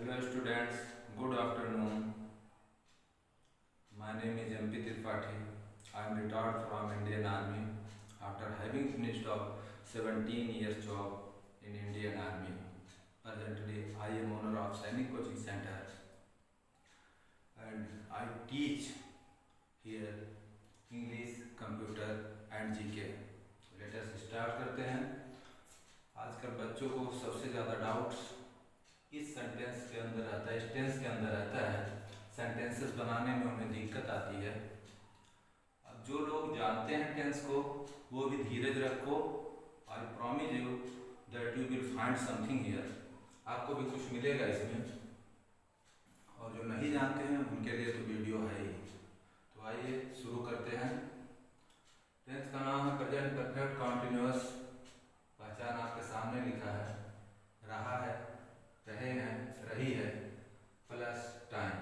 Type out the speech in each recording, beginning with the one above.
Hello students, good afternoon. My name is MP Tripathi. I am retired from Indian Army after having finished of 17 years job in Indian Army. Presently, I am owner of Sainik Coaching Center and I teach here English, Computer and GK. Let us start करते हैं। आजकल बच्चों को सबसे ज़्यादा doubts इस sentence के अंदर रहता है, इस टेंस के अंदर रहता है। सेंटेंसेस बनाने में उन्हें दिक्कत आती है। अब जो लोग जानते हैं टेंस को वो भी धीरज रखो। I promise you that you will find something here. आपको भी कुछ मिलेगा इसमें। और जो नहीं जानते हैं उनके लिए तो वीडियो है ही। तो आइए शुरू करते हैं। टेंस का नाम है प्रेजेंट परफेक्ट कॉन्टिन्यूअस। पहचान आपके सामने लिखा है, रहा है, रहे हैं, रही है प्लस टाइम।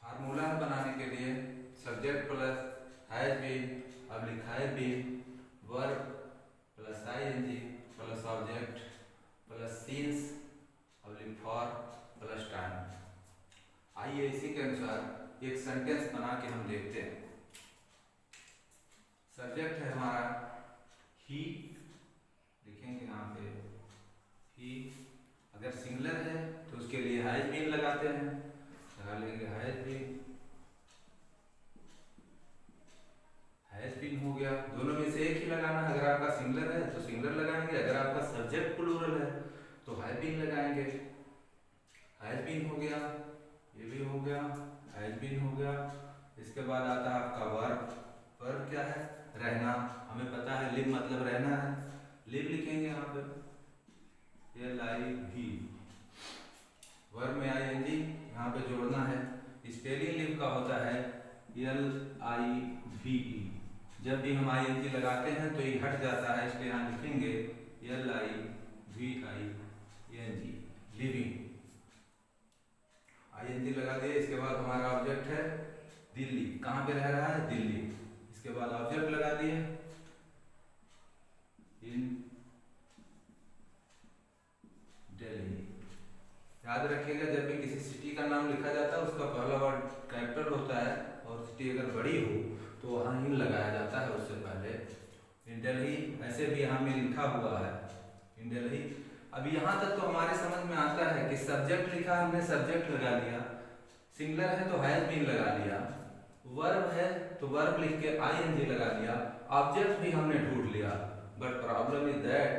फार्मूला बनाने के लिए सब्जेक्ट प्लस हैज बीन, अब लिखा है been, verb plus ING plus object plus since, अब लिख फॉर प्लस टाइम। आइए इसी के अनुसार एक सेंटेंस बना के हम देखते हैं। सब्जेक्ट है हमारा ही, लिखेंगे यहाँ पे ही। अगर सिंगुलर है तो उसके लिए हैज बीन लगाते हैं, लगा लेंगे हैज बीन। हैज बीन हो गया, दोनों में से एक ही लगाना है। अगर आपका सिंगुलर है तो सिंगुलर लगाएंगे, अगर आपका सब्जेक्ट प्लूरल है तो हैज बीन लगाएंगे। हैज बीन हो गया, ये भी हो गया, हैज बीन हो गया। इसके बाद आता है आपका वर्ब। वर्ब क्या है? रहना। हमें पता है लिव मतलब रहना है, लिव लिखेंगे यहाँ पे LIV। वर्ब में आईएनजी यहाँ पे जोड़ना है। स्पेलिंग लिव का होता है LIVE। जब भी हम आईएनजी लगाते हैं तो ये हट जाता है, इसलिए यहाँ लिखेंगे LIVING, लिविंग। आईएनजी लगा दिए। इसके बाद हमारा ऑब्जेक्ट है दिल्ली। कहाँ पे रह रहा है? दिल्ली। इसके बाद ऑब्जेक्ट लगा दिए इन दिल्ली। याद रखिएगा जब भी किसी सिटी का नाम लिखा जाता है उसका पहला वर्ड कैपिटल होता है, और सिटी अगर बड़ी हो तो वहाँ इन लगाया जाता है उससे पहले। इन दिल्ली ऐसे भी यहाँ में लिखा हुआ है, इन दिल्ली। अब यहाँ तक तो हमारे समझ में आता है कि सब्जेक्ट लिखा, हमने सब्जेक्ट लगा लिया। सिंगुलर है तो हैज बीन लगा लिया। वर्ब है तो वर्ब लिख के आईएनजी लगा लिया। ऑब्जेक्ट भी हमने ढूंढ लिया। But problem is that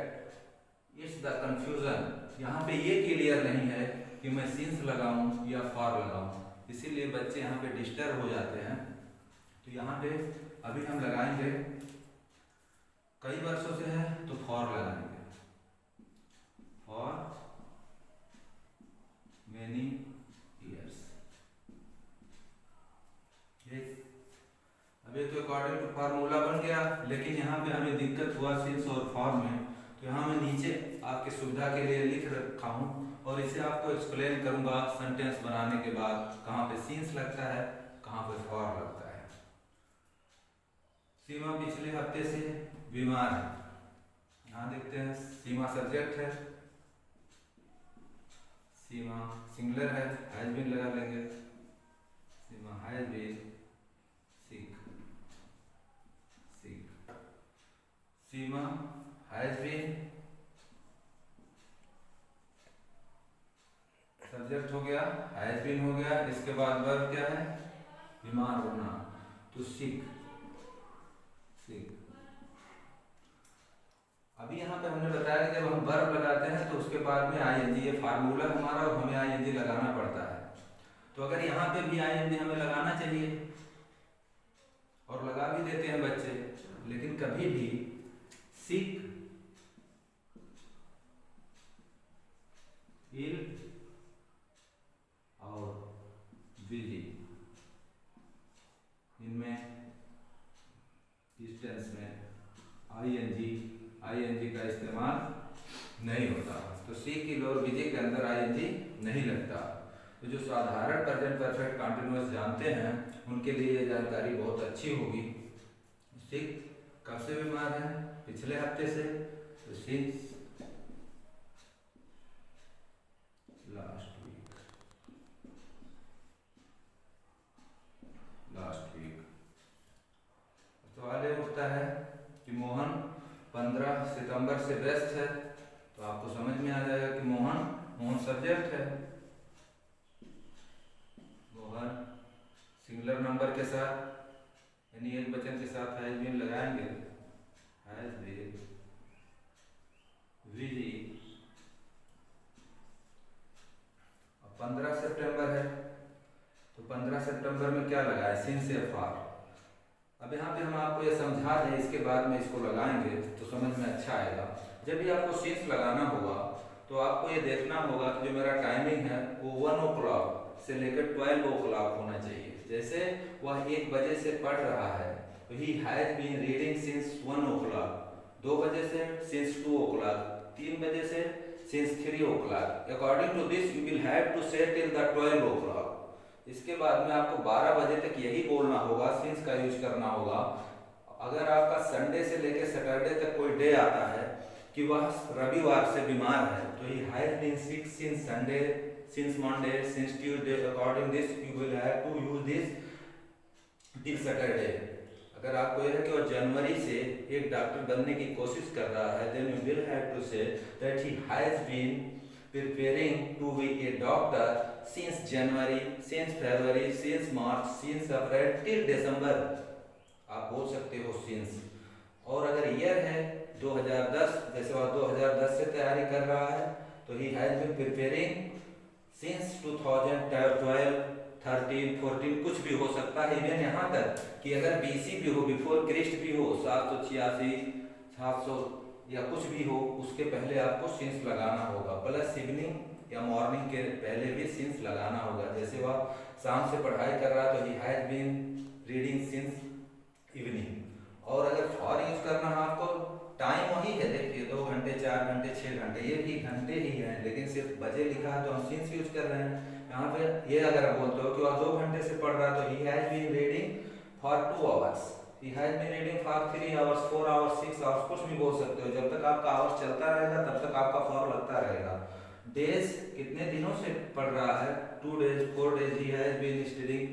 it's the confusion. यहाँ पे ये क्लियर नहीं है कि मैं सिंस लगाऊं या फॉर लगाऊं, इसीलिए बच्चे यहाँ पे डिस्टर्ब हो जाते हैं। तो यहाँ पे अभी हम लगाएंगे, कई वर्षों से है तो फॉर लगाएंगे, फॉर मेनी ईयर्स। अब ये तो अकॉर्डिंग टू फार्मूला बन गया, लेकिन यहाँ पे हमें दिक्कत हुआ सिंस और फॉर में। तो यहाँ मैं नीचे आपकी सुविधा के लिए लिख रखा हूँ और इसे आपको एक्सप्लेन करूँगा सेंटेंस बनाने के बाद, कहाँ पे सिंस लगता है, कहाँ पे फॉर लगता है। सीमा पिछले हफ्ते से बीमार है। यहाँ देखते हैं सीमा सब्जेक्ट है, सीमा सिंगुलर है, हैज बीन लगा लेंगे। Seema has been sick, sick. Seema has been subject हो गया, हैज बीन हो गया। इसके बाद वर्ब क्या है? बीमार होना, तो सिक, सिक। अभी यहाँ पे हमने बताया कि जब हम वर्ब लगाते हैं तो उसके बाद में आईएनजी, ये फार्मूला हमारा और हमें आईएनजी लगाना पड़ता है। तो अगर यहाँ पे भी आईएनजी हमें लगाना चाहिए और लगा भी देते हैं बच्चे, लेकिन कभी भी सिक, इल और बिजी, इनमें इस टेंस में आईएनजी का इस्तेमाल नहीं होता। तो सिक, इल और बिजी के अंदर आईएनजी नहीं लगता। तो जो साधारण प्रेजेंट परफेक्ट कंटिन्यूअस जानते हैं उनके लिए ये जानकारी बहुत अच्छी होगी। सिक कब से बीमार है? पिछले हफ्ते से। तो सिंस सितंबर में क्या लगा है, सिंस या फॉर। अब यहाँ पे हम आपको ये समझा दें, इसके बाद में इसको लगाएंगे तो समझ में अच्छा आएगा। जब भी आपको सिंस लगाना होगा तो आपको ये देखना होगा कि जो मेरा टाइमिंग है वो 1 o'clock से लेकर 12 o'clock होना चाहिए। जैसे वह 1 बजे से पढ़ रहा है तो he has been reading since 1 o'clock, 2 बजे से सिंस 2 o'clock, 3 बजे से since 3 o'clock। According to this you will have to say till the 12 o'clock। इसके बाद में आपको 12 बजे तक यही बोलना होगा, सिंस का यूज करना होगा। अगर आपका संडे से लेकर सैटरडे तक कोई डे आता है कि वह रविवार से बीमार है तो he has been sick since Sunday, since Monday, since Tuesday. According this you will have to use this till Saturday. अगर आपको यह है कि वह जनवरी से एक डॉक्टर बनने की कोशिश कर रहा है then you will have to say that he has been preparing to be a doctor since January, since February, since March, since April till December। आप बोल सकते हो since। और अगर ईयर है 2010, जैसे वह 2010 से तैयारी कर रहा है तो he has been preparing since 2012, 13, 14 कुछ भी हो सकता है। इवन यहाँ तक कि अगर BC भी हो, बिफोर क्रिस्ट भी हो, 786, 700 या कुछ भी हो, उसके पहले आपको सिंस लगाना होगा। प्लस इवनिंग या मॉर्निंग के पहले भी सिंस लगाना होगा। जैसे वह शाम से पढ़ाई कर रहा तो he has been reading since evening. और अगर फॉर यूज करना है आपको, टाइम वही है, देखिए 2 घंटे, 4 घंटे, 6 घंटे, ये भी घंटे ही हैं, लेकिन सिर्फ बजे लिखा है तो हम सिंस यूज कर रहे हैं। यहाँ पे ये अगर आप बोलते हो कि वह 2 घंटे से पढ़ रहा तो he has been reading for 2 hours, he has been reading for 3 hours, 4 hours, 6 hours, कुछ भी बोल सकते हो। जब तक आपका आवर्स चलता रहेगा तब तक आपका फॉर लगता रहेगा। डेज कितने दिनों से पढ़ रहा है, 2 days, 4 days, he has been studying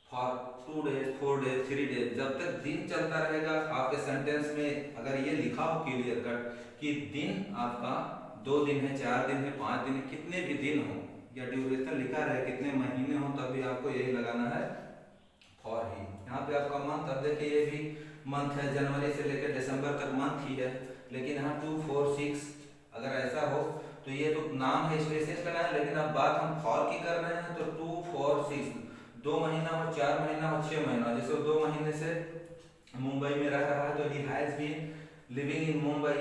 for 2 days, 4 days, 3 days। जब तक दिन चलता रहेगा आपके सेंटेंस में अगर ये लिखा हो क्लियर कट कि दिन आपका 2 दिन है, 4 दिन है, 5 दिन है, कितने भी दिन हो या ड्यूरेशन लिखा रहे कितने महीने हो, तब भी आपको यही लगाना है फॉर ही। यहाँ पे आपका मंथ, अब देखिए ये भी मंथ है, जनवरी से लेकर दिसंबर तक मंथ ही है, लेकिन यहाँ 2, 4, 6 अगर ऐसा हो तो ये तो नाम है इसलिए सिंस लगाए, लेकिन अब बात हम फॉर की कर रहे हैं तो 2, 4, 6 2 महीना हो, 4 महीना हो, 6 महीना। जैसे 2 महीने से मुंबई में रह रहा है तो he has been living in Mumbai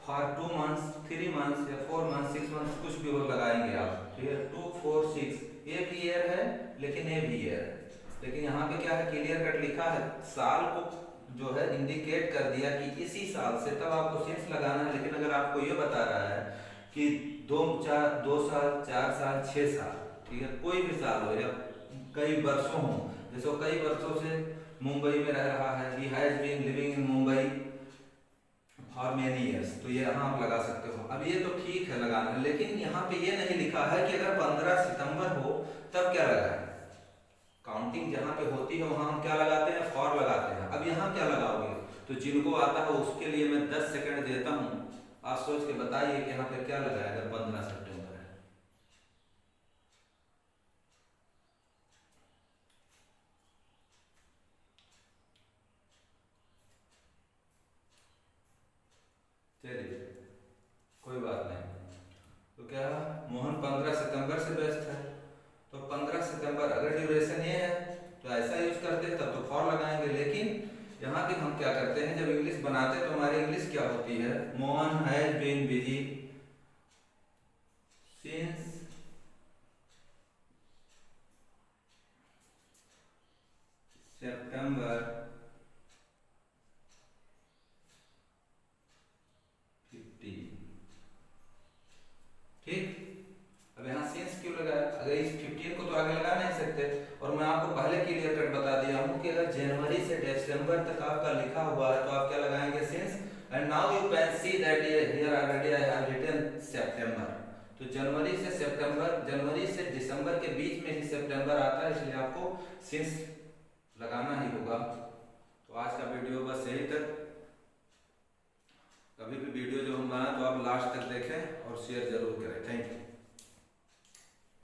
for 2 months, 3 months या 4 months, 6 months, कुछ भी वो लगाएंगे आप। ठीक है, 2, 4, 6 ये भी ईयर है लेकिन ये भी ईयर है। लेकिन यहाँ पे क्या है, क्लियर कट लिखा है, साल को जो है इंडिकेट कर दिया कि इसी साल से, तब आपको सिंस लगाना है। लेकिन अगर आपको ये बता रहा है कि 2 साल, 4 साल, 6 साल, ठीक है, कोई भी साल हो या कई वर्षों हो, जैसे कई वर्षों से मुंबई में रह रहा है, he has been living in Mumbai for many years, तो ये यहाँ आप लगा सकते हो। अब ये तो ठीक है लगाना, लेकिन यहाँ पे ये नहीं लिखा है कि अगर 15 सितंबर हो तब क्या लगाए। काउंटिंग जहाँ पे होती है वहाँ हम क्या लगाते हैं, फॉर लगाते हैं। अब यहाँ क्या लगाओगे, तो जिनको आता है उसके लिए मैं 10 सेकंड देता हूँ, आप सोच के बताइए कि यहाँ पे क्या लगाया अगर 15 सितंबर है। चलिए कोई बात नहीं, तो क्या मोहन 15 सितंबर से व्यस्त है, तो 15 सितंबर अगर ड्यूरेशन ये है तो ऐसा यूज करते हैं, तब तो फॉर लगाएंगे। लेकिन यहाँ पे हम क्या करते हैं, जब इंग्लिश बनाते हैं तो हमारी इंग्लिश क्या होती है, Mohan has been busy since September 15। ठीक, अब यहाँ सिंस क्यों लगाया, अगर इस 15 को तो आगे लगा नहीं सकते। और मैं आपको पहले क्लियर कट बता दिया हूँ कि अगर जनवरी से दिसंबर तक आपका लिखा हुआ है तो आप क्या लगाएंगे, since. And now you can see that here already I have written September, तो जनवरी से सितंबर, जनवरी से दिसंबर के बीच में ही सितंबर आता है, इसलिए आपको सिंस लगाना ही होगा। तो आज का वीडियो बस यही तक। कभी भी वीडियो जो हम बनाए तो आप लास्ट तक देखें और शेयर जरूर करें। Thank you.